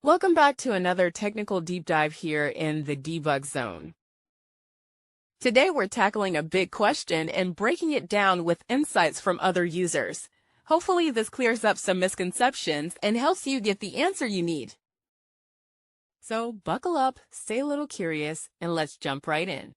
Welcome back to another technical deep dive here in the debug zone. Today we're tackling a big question and breaking it down with insights from other users. Hopefully this clears up some misconceptions and helps you get the answer you need. So buckle up, stay a little curious, and let's jump right in.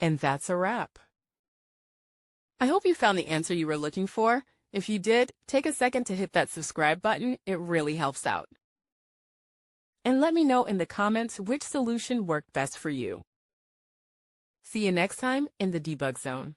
And that's a wrap. I hope you found the answer you were looking for. If you did, take a second to hit that subscribe button. It really helps out. And let me know in the comments which solution worked best for you. See you next time in the debug zone.